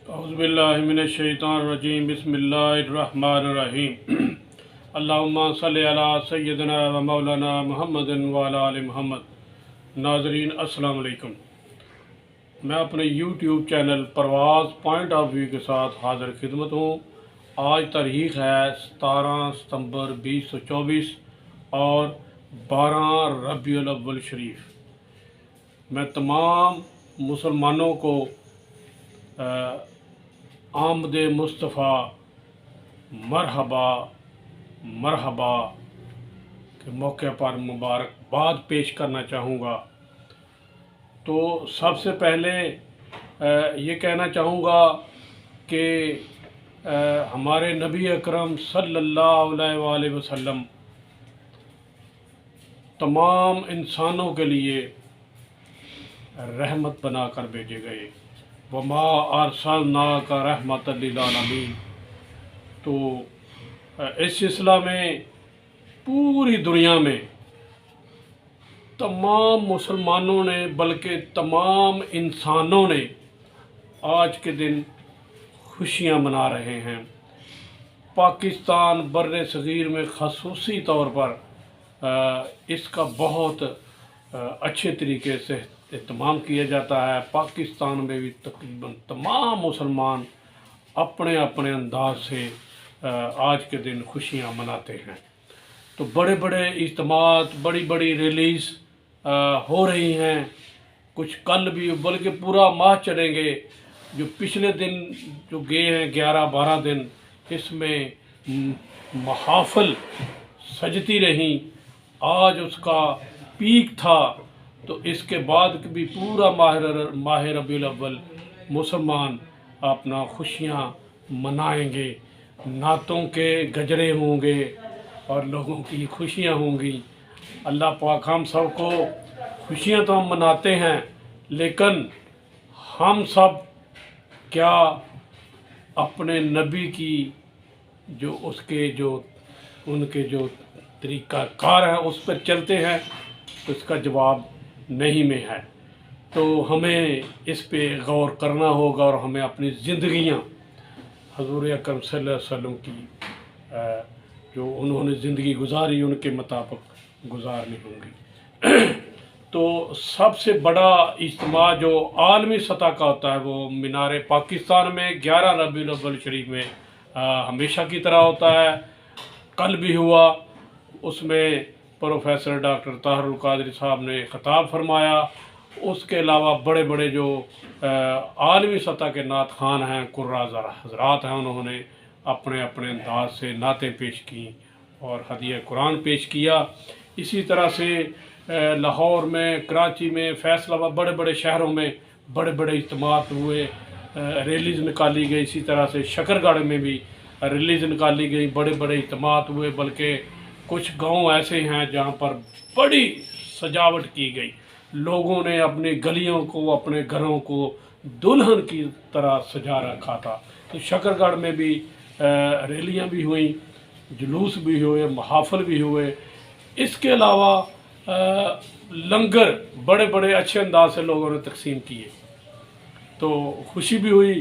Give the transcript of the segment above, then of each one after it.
औज़ुबिल्लाहिमिनश्शैतानिर्रजीम बिस्मिल्लाहिर्रहमानिर्रहीम अल्लाहुम्मा सल्लि अला सय्यिदिना व मौलाना मुहम्मदिन व अला आलि मुहम्मद। नाज़रीन अस्सलाम वालेकुम। मैं अपने YouTube channel Parwaz point of view के साथ हाज़िर खिदमत हूँ। आज तारीख़ है 17 सितंबर 2024 और 12 रबीउल अव्वल शरीफ। मैं तमाम मुसलमानों को आमद मुस्तफ़ा मरहबा मरहबा के मौके पर मुबारकबाद पेश करना चाहूँगा। तो सबसे पहले ये कहना चाहूँगा कि हमारे नबी अकरम सल्लल्लाहु अलैहि वसल्लम तमाम इंसानों के लिए रहमत बनाकर भेजे गए। वमा अरसलनाका रहमतल लिल आलमीन। तो इस सिलसिला में पूरी दुनिया में तमाम मुसलमानों ने बल्कि तमाम इंसानों ने आज के दिन खुशियां मना रहे हैं। पाकिस्तान बर्रे सगीर में ख़ुसूसी तौर पर इसका बहुत अच्छे तरीके से एहतमाम किया जाता है। पाकिस्तान में भी तकरीबन तमाम मुसलमान अपने अपने अंदाज से आज के दिन खुशियां मनाते हैं। तो बड़े बड़े इज्तिमात, बड़ी बड़ी रिलीज़ हो रही हैं। कुछ कल भी, बल्कि पूरा माह चलेंगे। जो पिछले दिन जो गए हैं 11-12 दिन, इसमें महाफिल सजती रहीं। आज उसका पीक था। तो इसके बाद भी पूरा माह रबीउल अव्वल मुसलमान अपना खुशियाँ मनाएंगे। नातों के गजरे होंगे और लोगों की खुशियाँ होंगी। अल्लाह पाक हम सब को, खुशियाँ तो हम मनाते हैं, लेकिन हम सब क्या अपने नबी की जो उनके जो तरीक़ाकार है उस पर चलते हैं? तो इसका जवाब नहीं में है। तो हमें इस पे गौर करना होगा और हमें अपनी ज़िंदगियाँ हज़ूर अकरम सल्लल्लाहु अलैहि वसल्लम की जो उन्होंने ज़िंदगी गुजारी उनके मुताबिक गुजारनी होंगी। तो सबसे बड़ा इज्तिमा जो आलमी सतह का होता है वो मीनार पाकिस्तान में 11 रबीउल अव्वल शरीफ में हमेशा की तरह होता है। कल भी हुआ। उसमें प्रोफेसर डॉक्टर ताहिरुल कादरी साहब ने ख़िताब फरमाया। उसके अलावा बड़े बड़े जो आलमी सतह के नात खान हैं, कुर्रा हज़रात हैं, उन्होंने अपने अपने अंदाज से नातें पेश की और हदिया कुरान पेश किया। इसी तरह से लाहौर में, कराची में, फैसलाबाद, बड़े बड़े शहरों में बड़े बड़े इज्तिमात हुए, रैलीज़ निकाली गई। इसी तरह से शकरगढ़ में भी रैलीज़ निकाली गई, बड़े बड़े इज्तिमात हुए। बल्कि कुछ गांव ऐसे हैं जहां पर बड़ी सजावट की गई। लोगों ने अपनी गलियों को, अपने घरों को दुल्हन की तरह सजा रखा था। तो शकरगढ़ में भी रैलियां भी हुई, जुलूस भी हुए, महाफिल भी हुए। इसके अलावा लंगर बड़े बड़े अच्छे अंदाज से लोगों ने तकसीम किए। तो खुशी भी हुई।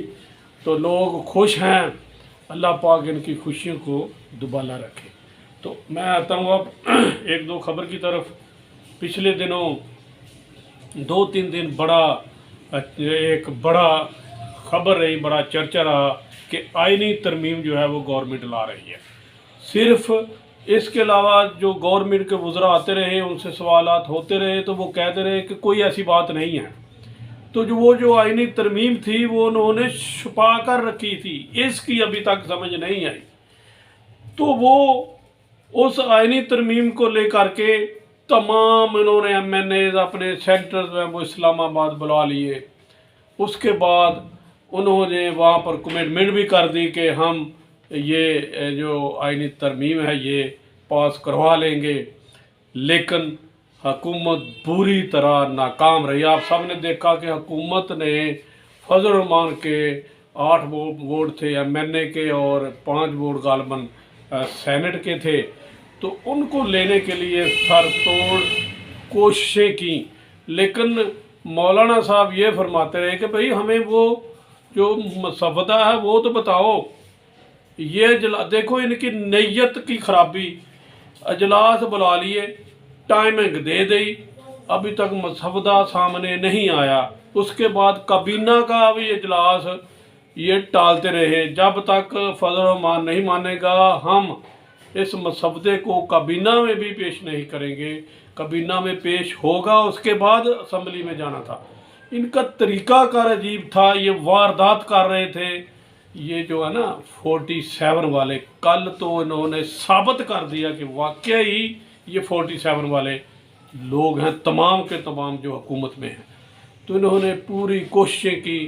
तो लोग खुश हैं। अल्लाह पाक इनकी खुशियों को दुबाला रखे। तो मैं आता हूँ अब एक दो खबर की तरफ। पिछले दिनों 2-3 दिन एक बड़ा खबर रही, बड़ा चर्चा रहा कि आईनी तरमीम जो है वो गवर्नमेंट ला रही है। सिर्फ इसके अलावा जो गवर्नमेंट के वज़रा आते रहे, उनसे सवालात होते रहे, तो वो कहते रहे कि कोई ऐसी बात नहीं है। तो जो आईनी तरमीम थी वो उन्होंने छुपा कर रखी थी, इसकी अभी तक समझ नहीं आई। तो वो उस आईनी तरमीम को लेकर के तमाम इन्होंने MNAs अपने सेंटर्स में वो इस्लामाबाद बुला लिए। उसके बाद उन्होंने वहाँ पर कमिटमेंट भी कर दी कि हम ये जो आईनी तरमीम है ये पास करवा लेंगे। लेकिन हुकूमत बुरी तरह नाकाम रही। आप सब ने देखा कि हुकूमत ने फजल रहमान के 8 वोट थे MNA के और 5 वोट गालबन सेनेट के थे। तो उनको लेने के लिए सर तोड़ कोशिशें की, लेकिन मौलाना साहब ये फरमाते रहे कि भाई हमें वो जो मसवदा है वो तो बताओ। ये देखो इनकी नीयत की खराबी। अजलास बुला लिए, टाइमिंग दे दी, अभी तक मसवदा सामने नहीं आया। उसके बाद काबीना का भी इजलास ये टालते रहे। जब तक फजल रहमान नहीं मानेगा हम इस मसवदे को काबीना में भी पेश नहीं करेंगे। काबीना में पेश होगा, उसके बाद असम्बली में जाना था। इनका तरीक़ाकार अजीब था, ये वारदात कर रहे थे। ये जो है ना 47 वाले, कल तो इन्होंने साबित कर दिया कि वाकई ही ये 47 वाले लोग हैं, तमाम के तमाम जो हुकूमत में हैं। तो इन्होंने पूरी कोशिशें की,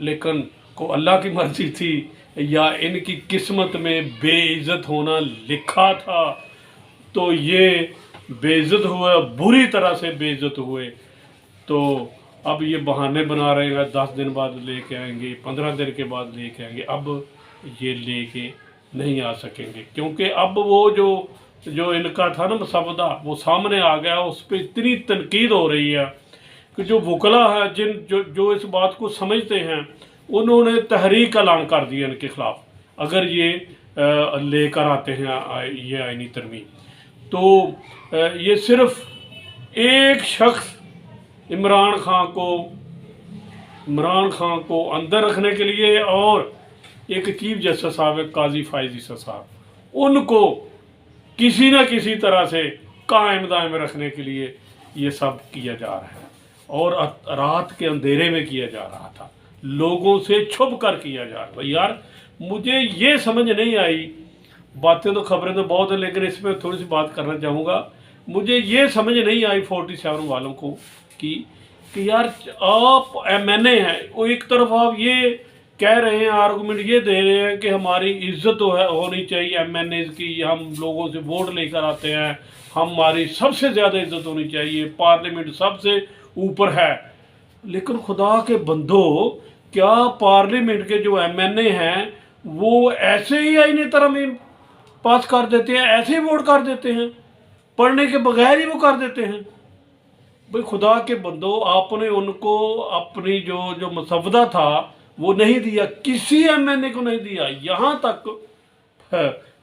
लेकिन को अल्लाह की मर्जी थी या इनकी किस्मत में बेइज्जत होना लिखा था। तो ये बेइज्जत हुए, बुरी तरह से बेइज्जत हुए। तो अब ये बहाने बना रहे हैं, 10 दिन बाद लेके आएंगे, 15 दिन के बाद लेके आएंगे। अब ये लेके नहीं आ सकेंगे, क्योंकि अब वो जो इनका था ना मसवदा, वो सामने आ गया। उस पर इतनी तनकीद हो रही है कि जो वकला है, जो इस बात को समझते हैं, उन्होंने तहरीक ऐलान कर दिया इनके खिलाफ, अगर ये लेकर आते हैं ये आईनी तरमीम। तो ये सिर्फ एक शख्स इमरान खान को अंदर रखने के लिए, और एक चीफ जस्टिस साहब है काजी फायज ईसा साहब, उनको किसी न किसी तरह से कायम दायम रखने के लिए ये सब किया जा रहा है। और रात के अंधेरे में किया जा रहा था, लोगों से छुप कर किया जा रहा था। यार मुझे ये समझ नहीं आई, बातें तो खबरें तो बहुत है, लेकिन इस पर थोड़ी सी बात करना चाहूँगा। मुझे ये समझ नहीं आई 47 वालों को कि यार आप MNA हैं, वो एक तरफ आप ये कह रहे हैं, आर्गूमेंट ये दे रहे हैं कि हमारी इज्जत तो है होनी चाहिए MNAs की, हम लोगों से वोट लेकर आते हैं, हमारी सबसे ज़्यादा इज्जत होनी चाहिए, पार्लियामेंट सबसे ऊपर है। लेकिन खुदा के बंदो, क्या पार्लियामेंट के जो MNA हैं वो ऐसे ही आईनी तरमीम पास कर देते हैं, ऐसे ही वोट कर देते हैं, पढ़ने के बगैर ही वो कर देते हैं? भाई खुदा के बंदो, आपने उनको अपनी जो मसवदा था वो नहीं दिया, किसी MNA को नहीं दिया। यहाँ तक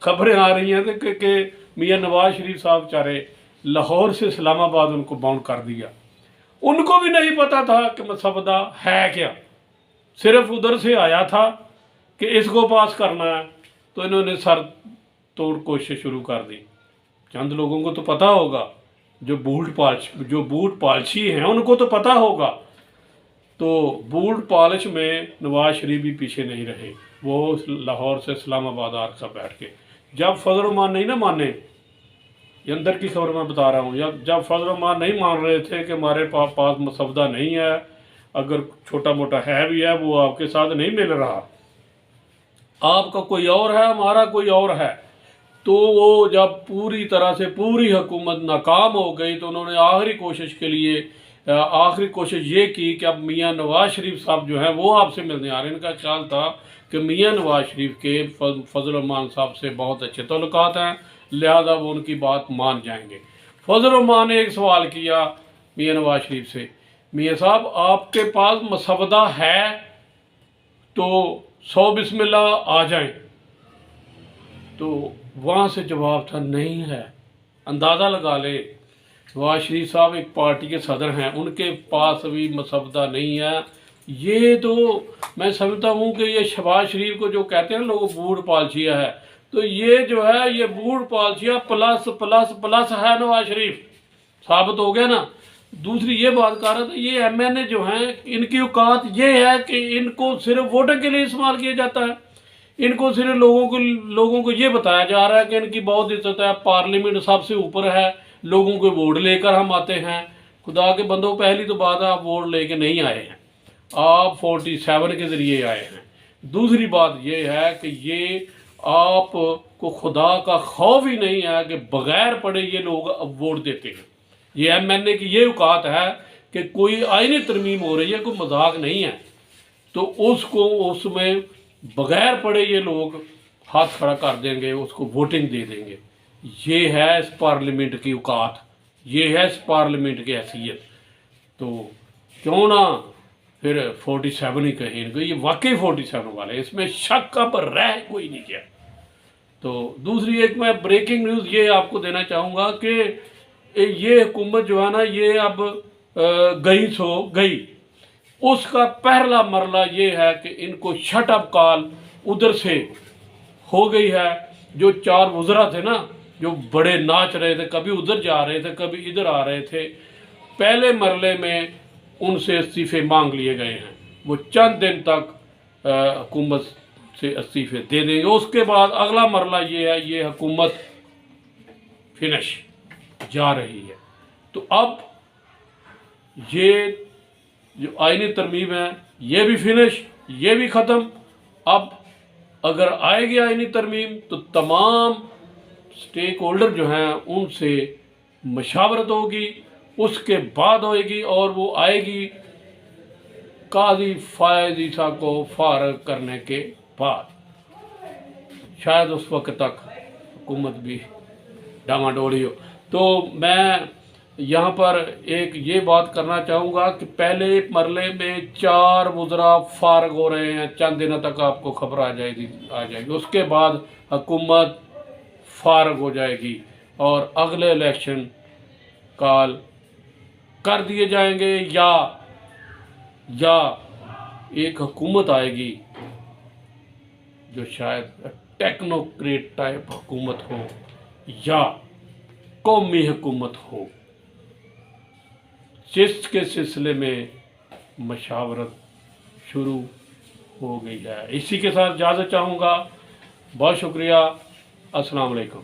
खबरें आ रही हैं कि मियाँ नवाज शरीफ साहब चारे लाहौर से इस्लामाबाद उनको बाउंड कर दिया। उनको भी नहीं पता था कि मसवदा है क्या, सिर्फ उधर से आया था कि इसको पास करना है, तो इन्होंने सर तोड़ कोशिश शुरू कर दी। चंद लोगों को तो पता होगा, जो बूट पालशी हैं उनको तो पता होगा। तो बूट पालिश में नवाज शरीफ भी पीछे नहीं रहे, वो लाहौर से इस्लामाबाद आकर बैठ के, जब फजल रहमान नहीं ना माने, ये अंदर की खबर मैं बता रहा हूँ, जब फजल रहमान नहीं मान रहे थे कि हमारे पास मसवदा नहीं है, अगर छोटा मोटा है भी है वो आपके साथ नहीं मिल रहा, आपका कोई और है, हमारा कोई और है, तो वो जब पूरी तरह से पूरी हुकूमत नाकाम हो गई, तो उन्होंने आखिरी कोशिश ये की कि अब मियाँ नवाज शरीफ साहब जो हैं वो आपसे मिलने आ रहे हैं। इनका ख्याल था कि मियाँ नवाज शरीफ के फजल रहमान साहब से बहुत अच्छे ताल्लुकात हैं, लिहाजा वो उनकी बात मान जाएंगे। फजल रहमान ने एक सवाल किया मियाँ नवाज शरीफ से, मियाँ साहब आपके पास मसवदा है तो 100 बिस्मिल्लाह आ जाएं। तो वहाँ से जवाब था नहीं है। अंदाज़ा लगा ले, नवाज शरीफ साहब एक पार्टी के सदर हैं, उनके पास अभी मसवदा नहीं है। ये तो मैं समझता हूँ कि ये शहबाज शरीफ को जो कहते हैं ना लोग बूट पालशिया है, तो ये जो है ये बूट पालशिया प्लस प्लस प्लस है नवाज शरीफ, साबित हो गया ना। दूसरी ये बात कर रहा था, ये MNA जो हैं इनकी औकात ये है कि इनको सिर्फ वोटिंग के लिए इस्तेमाल किया जाता है। इनको सिर्फ लोगों को ये बताया जा रहा है कि इनकी बहुत इज्जत है, पार्लियामेंट सबसे ऊपर है, लोगों को वोट लेकर हम आते हैं। खुदा के बंदों, पहली तो बात है आप वोट लेके नहीं आए हैं, आप 47 के ज़रिए आए हैं। दूसरी बात ये है कि ये आपको खुदा का खौफ ही नहीं है कि बगैर पढ़े ये लोग अब वोट देते हैं। ये MNA की ये औकात है कि कोई आईनी तरमीम हो रही है, कोई मजाक नहीं है, तो उसमें बगैर पढ़े ये लोग हाथ खड़ा कर देंगे, उसको वोटिंग दे देंगे। ये है इस पार्लियामेंट की औकात, ये है इस पार्लियामेंट की हैसियत। तो क्यों ना फिर 47 ही कहे इनको, ये वाकई 47 वाले, इसमें शक का पर रह कोई नहीं गया। तो दूसरी एक मैं ब्रेकिंग न्यूज़ ये आपको देना चाहूँगा कि ये हुकूमत जो है ना, ये अब गई सो गई, उसका पहला मरला ये है कि इनको शट अप कॉल उधर से हो गई है। जो 4 वज़रा थे ना, जो बड़े नाच रहे थे, कभी उधर जा रहे थे कभी इधर आ रहे थे, पहले मरले में उनसे इस्तीफे मांग लिए गए हैं। वो चंद दिन तक हुकूमत से इस्तीफे दे देंगे। उसके बाद अगला मरला ये है, ये हुकूमत फिनिश जा रही है। तो अब ये जो आईनी तरमीम है ये भी फिनिश, ये भी ख़त्म। अब अगर आएगी आईनी तरमीम तो तमाम स्टेक होल्डर जो हैं उनसे मशावरत होगी, उसके बाद होएगी, और वो आएगी काजी फायद ईसा को फारग करने के बाद। शायद उस वक्त तक हुकूमत भी डामाडोली हो। तो मैं यहाँ पर एक ये बात करना चाहूँगा कि पहले मरले में 4 वज़रा फारग हो रहे हैं, चंद दिनों तक आपको खबर आ जाएगी। उसके बाद हुकूमत फारग हो जाएगी और अगले इलेक्शन कॉल कर दिए जाएंगे, या एक हुकूमत आएगी जो शायद टेक्नोक्रेट टाइप हुकूमत हो या कौमी हुकूमत हो, जिसके सिलसिले में मशावरत शुरू हो गई है। इसी के साथ इजाज़त चाहूँगा। बहुत शुक्रिया। अस्सलाम वालेकुम।